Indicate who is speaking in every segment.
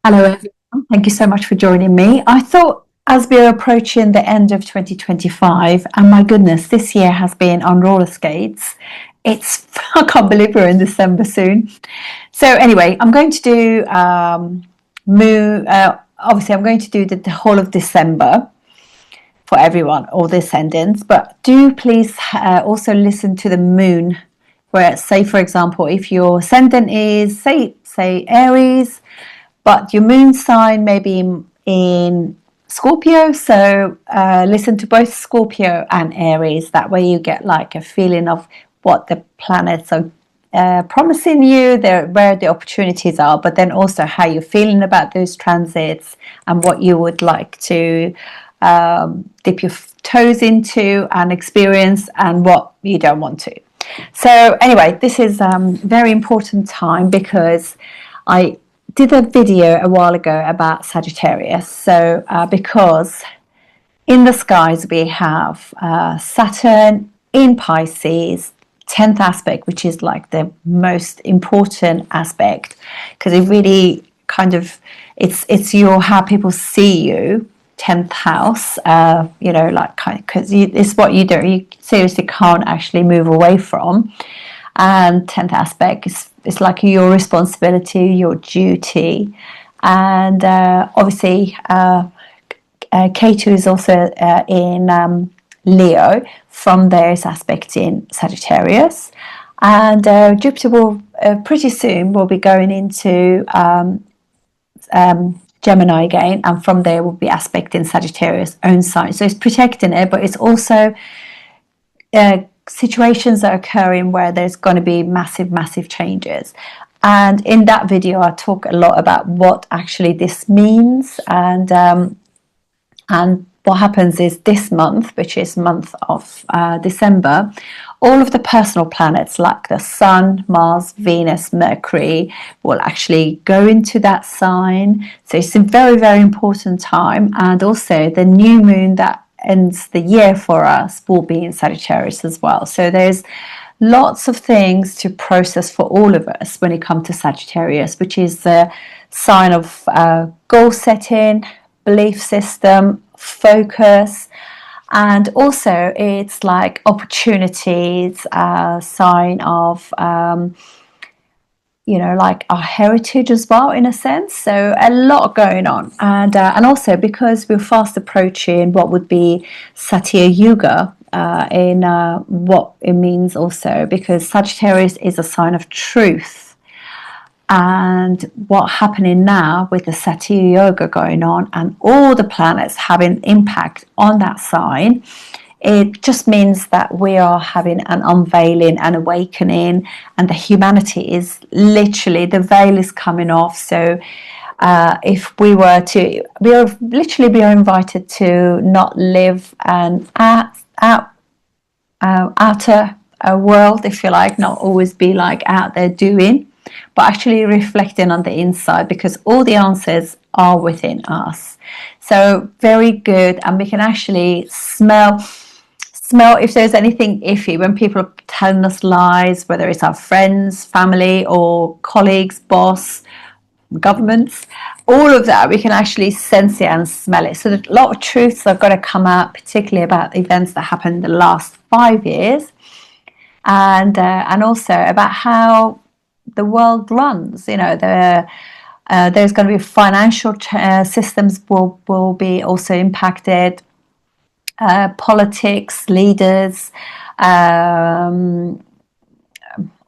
Speaker 1: Hello, everyone. Thank you so much for joining me. I thought as we're approaching the end of 2025, and my goodness, this year has been on roller skates. I can't believe we're in December soon. So, anyway, I'm going to do obviously, I'm going to do the whole of December for everyone, all the ascendants, but do please also listen to the moon. Where, say, for example, if your ascendant is, say Aries, but your moon sign may be in Scorpio, so listen to both Scorpio and Aries. That way you get like a feeling of what the planets are promising you, where the opportunities are, but then also how you're feeling about those transits and what you would like to dip your toes into and experience, and what you don't want to. So anyway, this is very important time because I did a video a while ago about Sagittarius. So because in the skies we have Saturn in Pisces, 10th aspect, which is like the most important aspect because it really kind of it's your how people see you. 10th house, like kind of, because it's what you do, you seriously can't actually move away from. And 10th aspect is it's like your responsibility, your duty. And obviously K2 is also in Leo, from there's aspect in Sagittarius. And Jupiter will pretty soon will be going into Gemini again, and from there will be aspect in Sagittarius own sign. So it's protecting it, but it's also situations are occurring where there's going to be massive changes. And in that video I talk a lot about what actually this means, and what happens is this month, which is month of December, all of the personal planets like the Sun, Mars, Venus, Mercury will actually go into that sign. So it's a very important time. And also the new moon that ends the year for us will be in Sagittarius as well. So there's lots of things to process for all of us when it comes to Sagittarius, which is the sign of goal setting, belief system, focus, and also it's like opportunities, sign of like our heritage as well, in a sense. So a lot going on, and also because we're fast approaching what would be Satya Yuga, in what it means also, because Sagittarius is a sign of truth. And what's happening now with the Satya Yoga going on and all the planets having impact on that sign, it just means that we are having an unveiling and awakening, and the humanity is literally, the veil is coming off. So if we were to, we are literally be invited to not live an outer world, if you like, not always be like out there doing, but actually reflecting on the inside, because all the answers are within us. So very good, and we can actually smell if there's anything iffy when people are telling us lies, whether it's our friends, family, or colleagues, boss, governments, all of that, we can actually sense it and smell it. So a lot of truths are going to come out, particularly about events that happened in the last 5 years, and also about how the world runs. There's going to be financial systems will be also impacted, politics, leaders,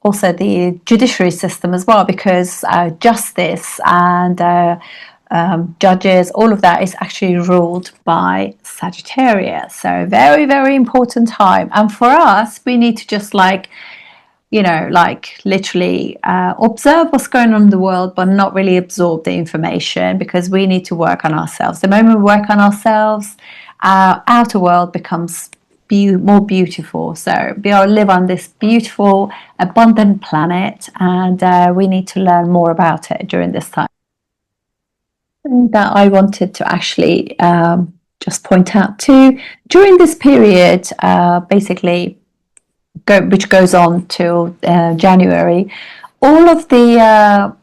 Speaker 1: also the judiciary system as well, because justice and judges, all of that is actually ruled by Sagittarius. So very important time. And for us, we need to just literally observe what's going on in the world, but not really absorb the information, because we need to work on ourselves. The moment we work on ourselves, our outer world becomes more beautiful. So we all live on this beautiful, abundant planet, and we need to learn more about it during this time. And that I wanted to actually just point out too, during this period, basically, which goes on till January, all of the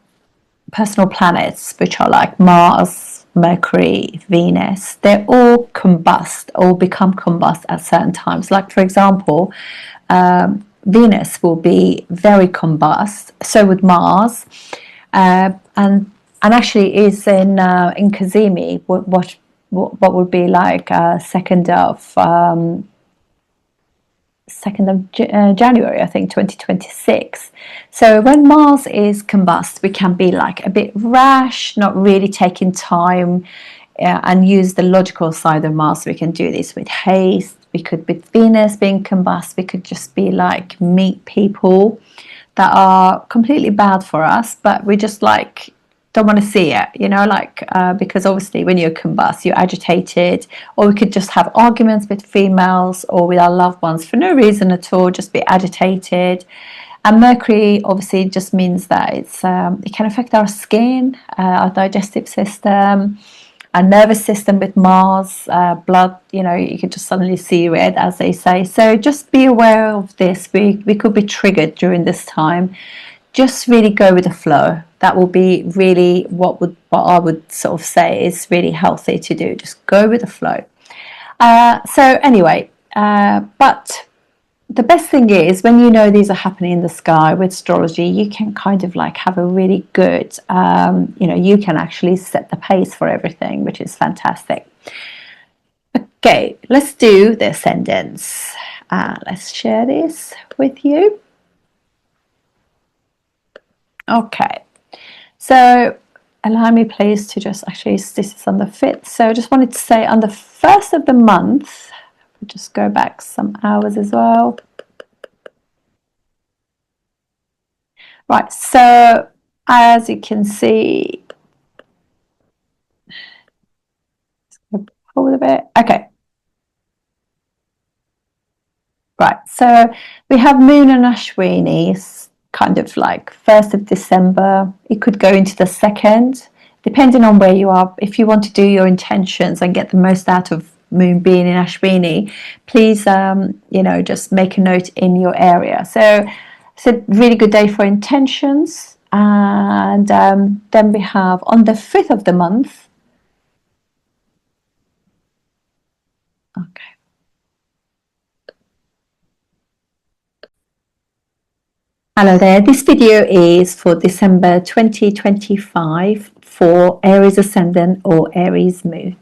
Speaker 1: personal planets, which are like Mars, Mercury, Venus, they all become combust at certain times. Like, for example, Venus will be very combust, so would Mars, and actually is in Kazemi, what would be like 2nd of January, I think, 2026. So when Mars is combust, we can be like a bit rash, not really taking time, and use the logical side of Mars. We can do this with haste. We could, with Venus being combust, we could just be like meet people that are completely bad for us, but we just like don't want to see it, you know, like because obviously when you're combust, you're agitated, or we could just have arguments with females or with our loved ones for no reason at all, just be agitated. And Mercury obviously just means that it can affect our skin, our digestive system, our nervous system. With Mars, blood, you know, you could just suddenly see red, as they say. So just be aware of this. We could be triggered during this time. Just really go with the flow. That will be really what I would sort of say is really healthy to do. Just go with the flow. So anyway, but the best thing is when you know these are happening in the sky with astrology, you can kind of like have a really good, you know, you can actually set the pace for everything, which is fantastic. Okay, let's do the ascendants. Let's share this with you. Okay, so allow me please to just actually, this is on the 5th, so I just wanted to say on the 1st of the month, just go back some hours as well. Right, so as you can see, hold a bit. Okay, right, so we have Moon and Ashwini kind of like 1st of December. It could go into the 2nd, depending on where you are. If you want to do your intentions and get the most out of Moon being in Ashwini, please, you know, just make a note in your area. So it's a really good day for intentions. And then we have on the 5th of the month. Okay. Hello there, this video is for December 2025 for Aries Ascendant or Aries Moon.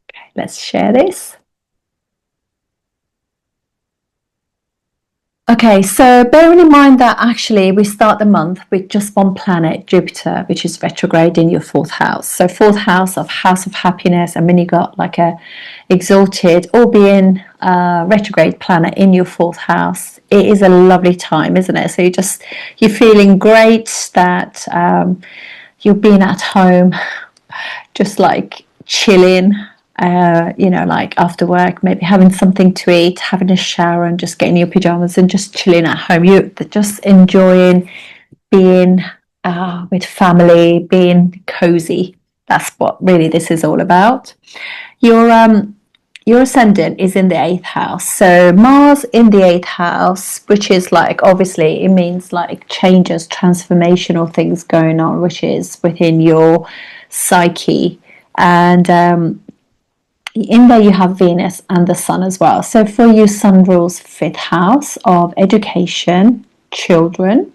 Speaker 1: Okay, let's share this. Okay, so bearing in mind that actually we start the month with just one planet, Jupiter, which is retrograde in your 4th house. So 4th house of happiness, and then you got like a exalted or being retrograde planet in your 4th house. It is a lovely time, isn't it? So you're feeling great that you're being at home, just like chilling. You know, like after work, maybe having something to eat, having a shower and just getting your pajamas and just chilling at home. You're just enjoying being with family, being cozy. That's what really this is all about. Your ascendant is in the 8th house. So Mars in the 8th house, which is like, obviously it means like changes, transformational things going on, which is within your psyche. And in there you have Venus and the Sun as well. So for you, Sun rules 5th house of education, children,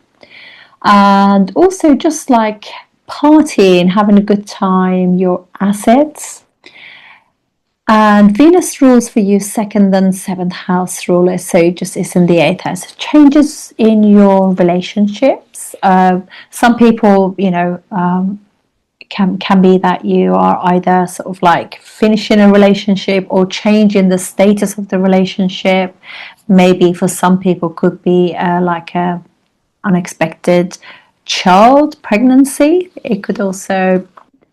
Speaker 1: and also just like partying, having a good time, your assets. And Venus rules for you 2nd and 7th house rulers, so just is in the 8th house. Changes in your relationships. Some people, you know, can be that you are either sort of like finishing a relationship or changing the status of the relationship. Maybe for some people could be like a unexpected child pregnancy. It could also,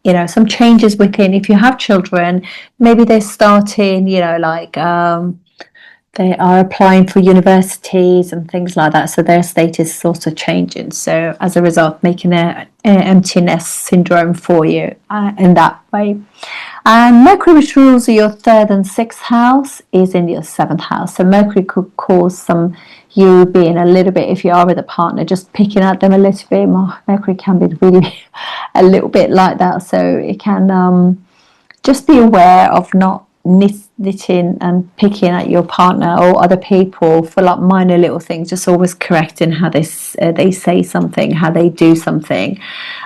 Speaker 1: you know, some changes within, if you have children, maybe they're starting, you know, like they are applying for universities and things like that, so their status is also changing, so as a result making an empty nest syndrome for you in that way. And Mercury, which rules your 3rd and 6th house, is in your 7th house. So Mercury could cause some, you being a little bit, if you are with a partner, just picking at them a little bit more. Mercury can be really a little bit like that, so it can just be aware of not knitting and picking at your partner or other people for like minor little things. Just always correcting how they say something, how they do something.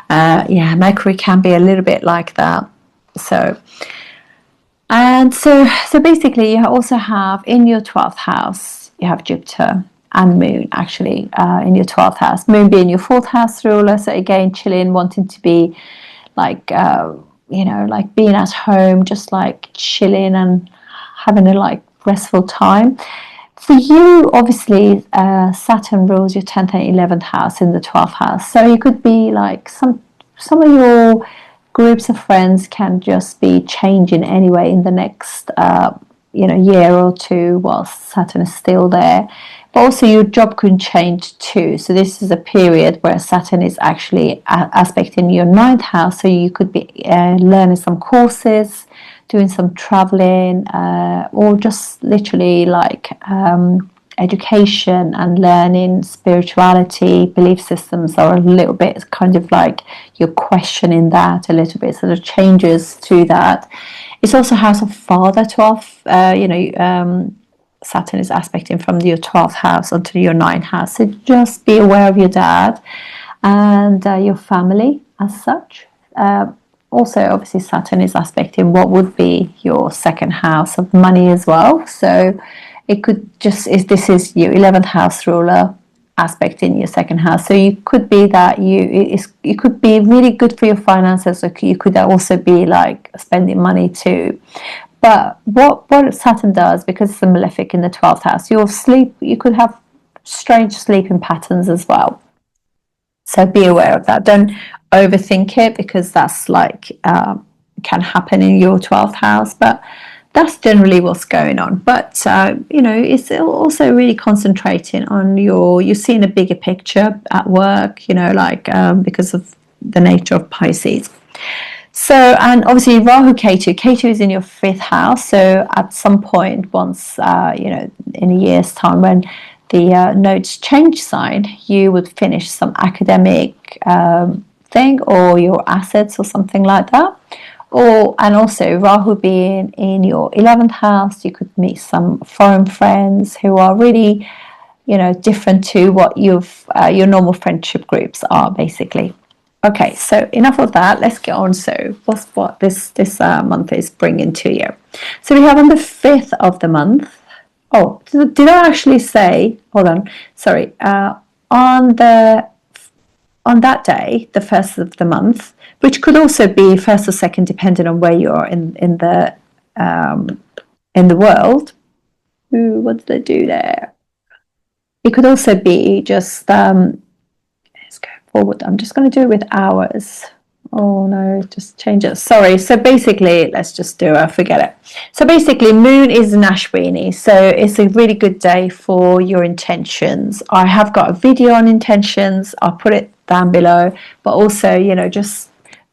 Speaker 1: Yeah, Mercury can be a little bit like that. So basically, you also have in your 12th house, you have Jupiter and Moon actually in your 12th house. Moon being your 4th house ruler, so again, chilling, wanting to be like like being at home, just like chilling and having a like restful time. For you, obviously, Saturn rules your 10th and 11th house in the 12th house, so you could be like some of your groups of friends can just be changing anyway in the next year or two while Saturn is still there. But also your job could change too. So this is a period where Saturn is actually aspecting your 9th house. So you could be learning some courses, doing some traveling, or just literally like education and learning spirituality, belief systems are a little bit kind of like you're questioning that a little bit, so the changes to that. It's also house of father 12, Saturn is aspecting from your 12th house onto your 9th house, so just be aware of your dad and your family as such. Also, obviously, Saturn is aspecting what would be your 2nd house of money as well, so it could just, this is your 11th house ruler aspect in your 2nd house. So you could be that you could be really good for your finances, or you could also be like spending money too. But what Saturn does, because it's a malefic in the 12th house, you could have strange sleeping patterns as well. So be aware of that. Don't overthink it, because that's like can happen in your 12th house. But that's generally what's going on. But it's also really concentrating on you're seeing a bigger picture at work, because of the nature of Pisces. So, and obviously Rahu Ketu is in your 5th house. So at some point, once in a year's time, when the nodes change sign, you would finish some academic thing, or your assets or something like that. And also Rahu being in your 11th house, you could meet some foreign friends who are really, different to what your normal friendship groups are, basically. Okay, so enough of that. Let's get on. So what this month is bringing to you. So we have on the 5th of the month. Oh, did I actually say? Hold on. Sorry. On that day, the 1st of the month, which could also be 1st or 2nd, depending on where you are in the world. Ooh, what did they do there? It could also be just let's go forward. I'm just going to do it with hours. Oh no, just change it. Sorry. So basically, let's just do it. Forget it. So basically, Moon is an Ashwini, so it's a really good day for your intentions. I have got a video on intentions. I'll put it down below. But also, just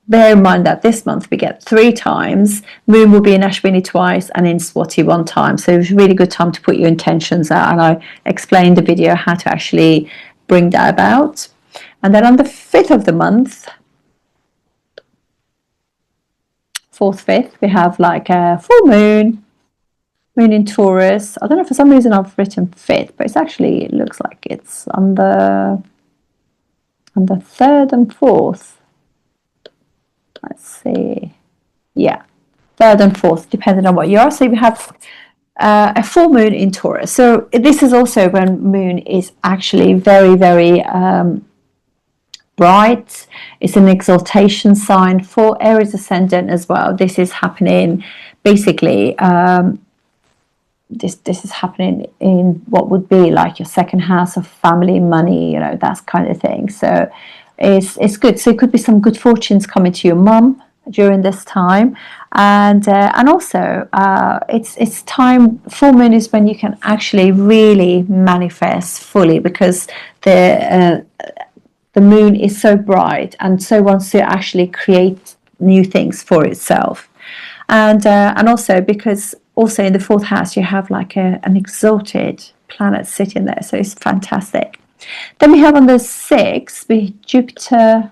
Speaker 1: bear in mind that this month we get 3 times. Moon will be in Ashwini twice and in Swati 1 time. So it's a really good time to put your intentions out. And I explained the video how to actually bring that about. And then on the 5th of the month, 4th, 5th, we have like a full moon in Taurus. I don't know, for some reason I've written 5th, but it looks like it's on the 3rd and 4th. Let's see. Yeah, 3rd and 4th, depending on what you are. So we have a full moon in Taurus. So this is also when Moon is actually very, very bright. It's an exaltation sign for Aries Ascendant as well. This is happening basically. This is happening in what would be like your 2nd house of family, money, that kind of thing. So it's good. So it could be some good fortunes coming to your mum during this time, and also it's time. Full moon is when you can actually really manifest fully, because the moon is so bright and so wants to actually create new things for itself, and also because also in the 4th house you have like an exalted planets sitting there, so it's fantastic. Then we have on the 6th, Jupiter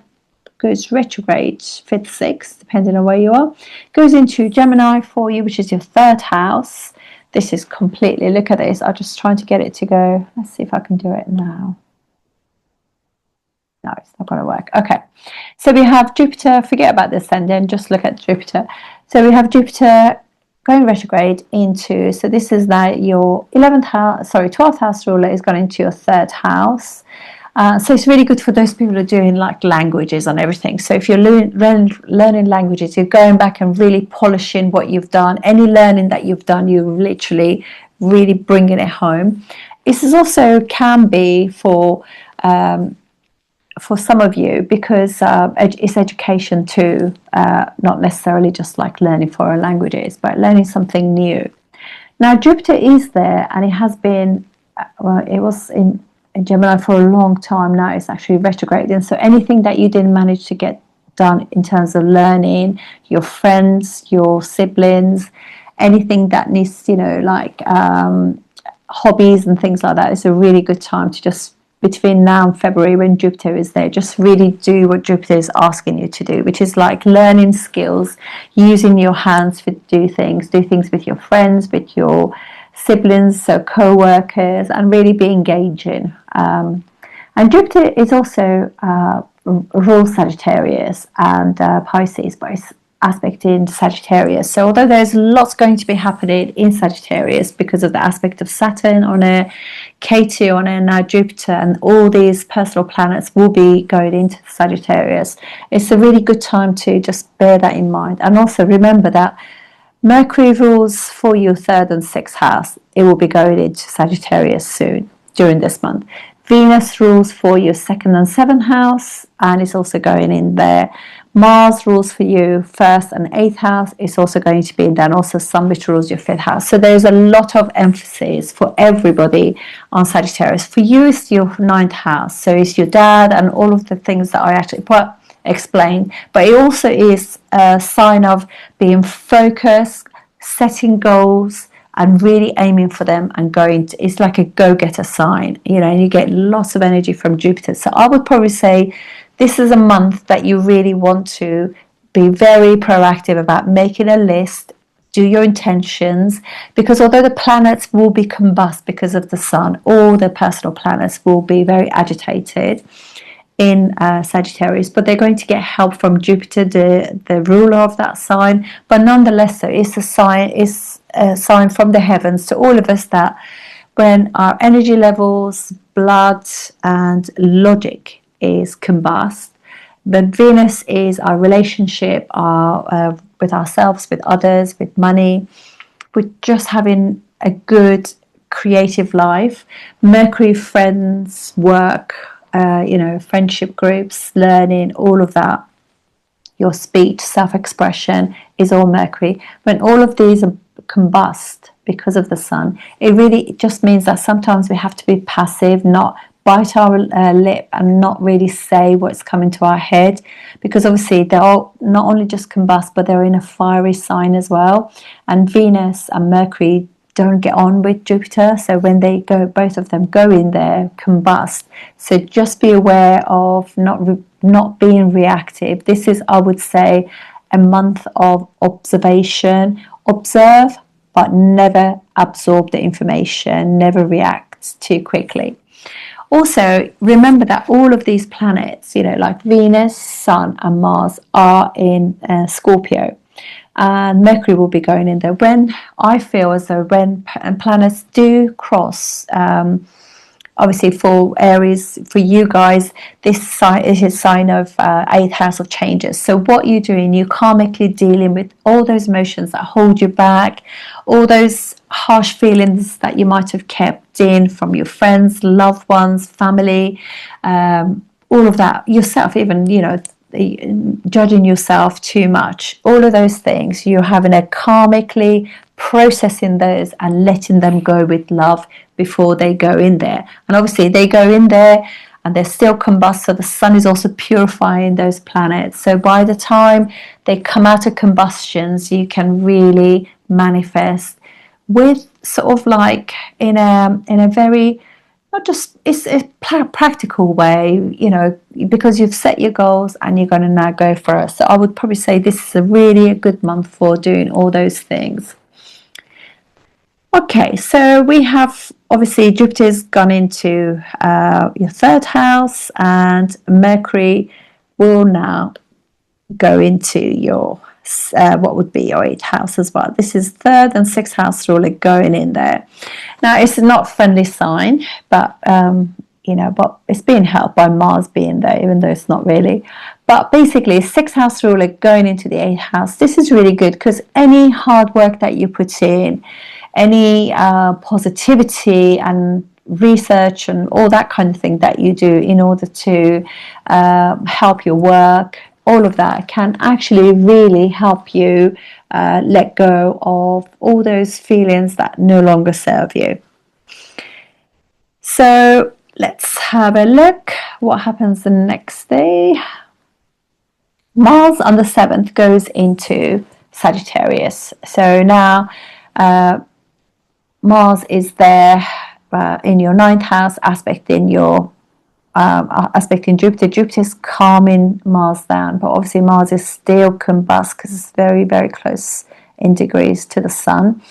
Speaker 1: goes retrograde, 5th, 6th, depending on where you are, goes into Gemini for you, which is your 3rd house. This is completely, look at this, I'm just trying to get it to go. Let's see if I can do it now. No, it's not going to work. Okay, so we have Jupiter, forget about the ascendant, just look at Jupiter. So we have Jupiter going retrograde into, so this is like your 12th house ruler is going into your 3rd house. So it's really good for those people who are doing like languages and everything. So if you're learning languages, you're going back and really polishing what you've done. Any learning that you've done, you're literally really bringing it home. This is also can be for some of you, because it's education too, not necessarily just like learning foreign languages, but learning something new. Now Jupiter is there, and it has been, it was in Gemini for a long time now. It's actually retrograding, so anything that you didn't manage to get done in terms of learning, your friends, your siblings, anything that needs, like hobbies and things like that, it's a really good time to just, between now and February when Jupiter is there, just really do what Jupiter is asking you to do, which is like learning skills, using your hands to do things with your friends, with your siblings, so co-workers, and really be engaging. And Jupiter is also rules Sagittarius and Pisces, but it's aspect in Sagittarius. So although there's lots going to be happening in Sagittarius because of the aspect of Saturn on a K2 on a now Jupiter, and all these personal planets will be going into Sagittarius, it's a really good time to just bear that in mind. And also remember that Mercury rules for your 3rd and 6th house. It will be going into Sagittarius soon during this month. Venus rules for your 2nd and 7th house, and it's also going in there. Mars rules for you 1st and 8th house. It's also going to be in there, and also Sun, which rules your 5th house. So there's a lot of emphasis for everybody on Sagittarius. For you, it's your 9th house, so it's your dad and all of the things that I actually explained. But it also is a sign of being focused, setting goals, and really aiming for them and going to, it's like a go-getter sign, and you get lots of energy from Jupiter. So I would probably say this is a month that you really want to be very proactive about making a list, do your intentions, because although the planets will be combust because of the sun, all the personal planets will be very agitated in Sagittarius, but they're going to get help from Jupiter, the ruler of that sign. But nonetheless, so it's a sign from the heavens to all of us that when our energy levels, blood and logic is combust, but Venus is our relationship, our with ourselves, with others, with money, with just having a good creative life. Mercury, friends, work, friendship groups, learning, all of that. Your speech, self-expression is all Mercury. When all of these are combust because of the sun, it really just means that sometimes we have to be passive, not bite our lip and not really say what's coming to our head, because obviously they're all not only just combust, but they're in a fiery sign as well. And Venus and Mercury don't get on with Jupiter, so when they go, both of them go in there, combust. So just be aware of not being reactive. This is, I would say, a month of observation. Observe, but never absorb the information, never react too quickly. Also, remember that all of these planets, like Venus, Sun and Mars are in Scorpio. And Mercury will be going in there. When I feel as though when planets do cross, obviously for Aries, for you guys, this is a sign of 8th house of changes. So what you're doing, you're karmically dealing with all those emotions that hold you back, all those harsh feelings that you might have kept in from your friends, loved ones, family, all of that, yourself even, judging yourself too much, all of those things, you're having a karmically processing those and letting them go with love before they go in there. And obviously they go in there and they're still combust, so the sun is also purifying those planets. So by the time they come out of combustions, you can really manifest with sort of like in a very, not just, it's a practical way, you know, because you've set your goals and you're going to now go for it. So I would probably say this is a good month for doing all those things. Okay, so we have obviously Jupiter's gone into your third house, and Mercury will now go into your what would be your eighth house as well. This is third and sixth house ruler going in there. Now it's not a friendly sign, but you know, but it's being helped by Mars being there, even though it's not really. But basically, sixth house ruler going into the eighth house. This is really good because any hard work that you put in, any positivity and research and all that kind of thing that you do in order to help your work, all of that can actually really help you let go of all those feelings that no longer serve you. So let's have a look what happens the next day. Mars on the 7th goes into Sagittarius. So now Mars is there in your 9th house, aspecting Jupiter. Jupiter's calming Mars down, but obviously Mars is still combust because it's very, very close in degrees to the Sun.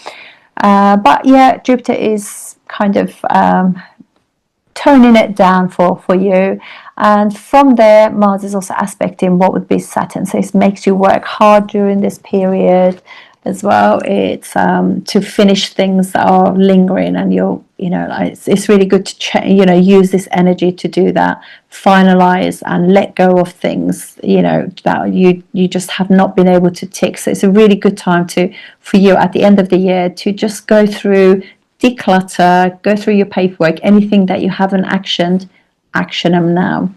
Speaker 1: But yeah, Jupiter is kind of toning it down for you. And from there, Mars is also aspecting what would be Saturn. So it makes you work hard during this period as well. It's to finish things that are lingering, and it's really good to use this energy to do that, finalize and let go of things that you just have not been able to tick. So it's a really good time for you at the end of the year to just go through, declutter, go through your paperwork, anything that you haven't actioned, action them now.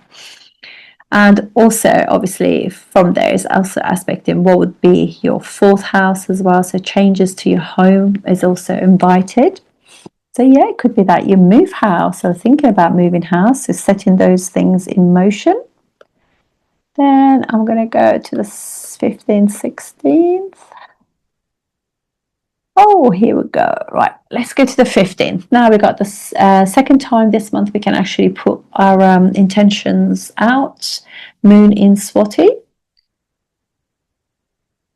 Speaker 1: And also, obviously, from there is also aspecting what would be your 4th house as well. So changes to your home is also invited. So yeah, it could be that you move house or thinking about moving house, so setting those things in motion. Then I'm going to go to the 15th, 16th. Oh, here we go. Right, let's go to the 15th. Now we got the second time this month we can actually put our intentions out. Moon in Swati.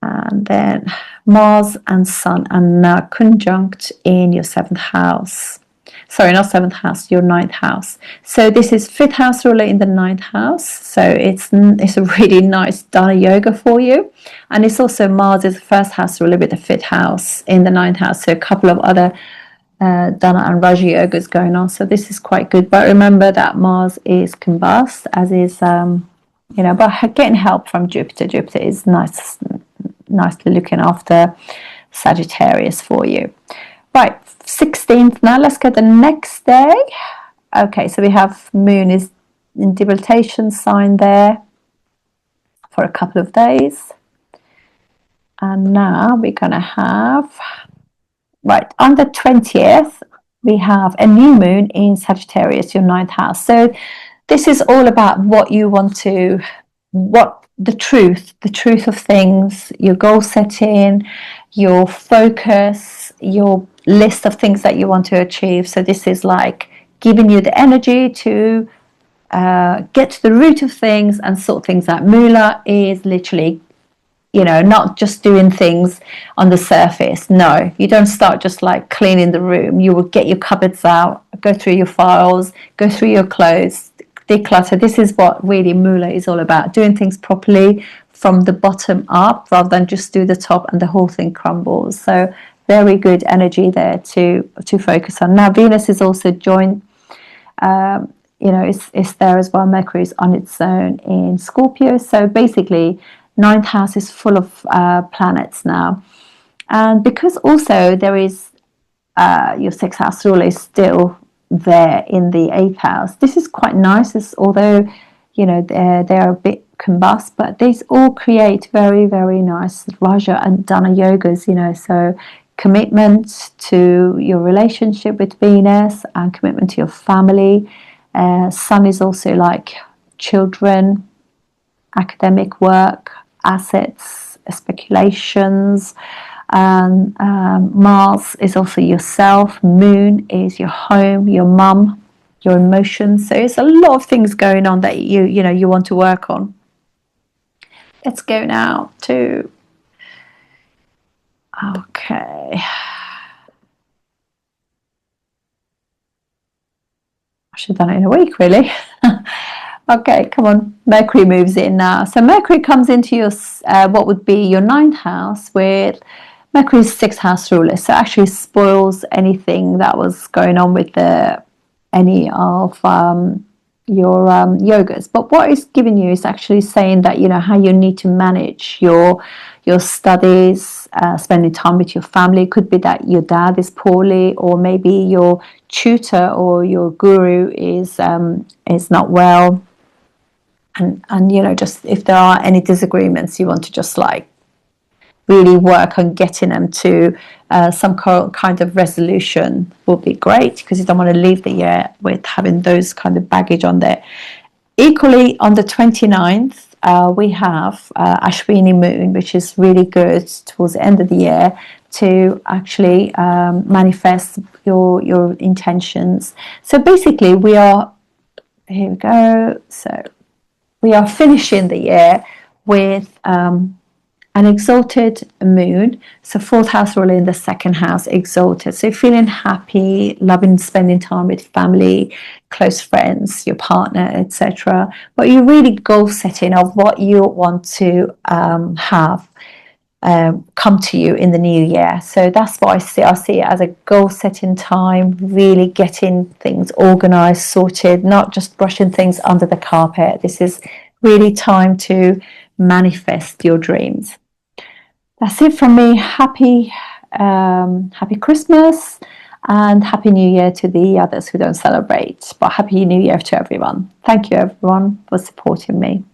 Speaker 1: And then Mars and Sun are now conjunct in your 7th house. Sorry, not 7th house, your 9th house. So this is 5th house ruler in the 9th house. So it's a really nice Dana yoga for you. And it's also Mars is the 1st house ruler with the 5th house in the 9th house. So a couple of other Dana and Raja yogas going on. So this is quite good. But remember that Mars is combust, as is, but getting help from Jupiter. Jupiter is nicely looking after Sagittarius for you. Right, 16th. Now let's go the next day. Okay, so we have Moon is in debilitation sign there for a couple of days. And now we're going to have, right, on the 20th, we have a new moon in Sagittarius, your 9th house. So this is all about what you want to, the truth of things, your goal setting, your focus, your list of things that you want to achieve. So this is like giving you the energy to get to the root of things and sort things out. Mula is literally, not just doing things on the surface. No, you don't start just like cleaning the room. You will get your cupboards out, go through your files, go through your clothes, declutter. This is what really Mula is all about, doing things properly from the bottom up rather than just do the top and the whole thing crumbles. So very good energy there to focus on. Now Venus is also joined, it's there as well. Mercury is on its own in Scorpio. So basically 9th house is full of planets now. And because also there is your 6th house ruler is still there in the 8th house. This is quite nice, although they're a bit combust, but these all create very, very nice Raja and Dana yogas, so commitment to your relationship with Venus and commitment to your family. Sun is also like children, academic work, assets, speculations, And Mars is also yourself. Moon is your home, your mum, your emotions. So it's a lot of things going on that you want to work on. Let's go now to, okay, I should have done it in a week, really. Okay, come on. Mercury moves in now. So Mercury comes into your what would be your 9th house, with Mercury's 6th house ruler. So actually spoils anything that was going on with any of your yogas. But what it's giving you is actually saying that how you need to manage your studies, spending time with your family. It could be that your dad is poorly, or maybe your tutor or your guru is not well. And just if there are any disagreements, you want to just really work on getting them to some kind of resolution will be great, because you don't want to leave the year with having those kind of baggage on there. Equally, on the 29th, we have Ashwini moon, which is really good towards the end of the year to actually manifest your intentions. So basically here we go. So we are finishing the year with an exalted moon. So 4th house ruler in the 2nd house, exalted. So feeling happy, loving spending time with family, close friends, your partner, etc. But you're really goal setting of what you want to have come to you in the new year. So that's what I see. I see it as a goal setting time, really getting things organized, sorted, not just brushing things under the carpet. This is really time to manifest your dreams. That's it from me. Happy Christmas and Happy New Year to the others who don't celebrate. But Happy New Year to everyone. Thank you, everyone, for supporting me.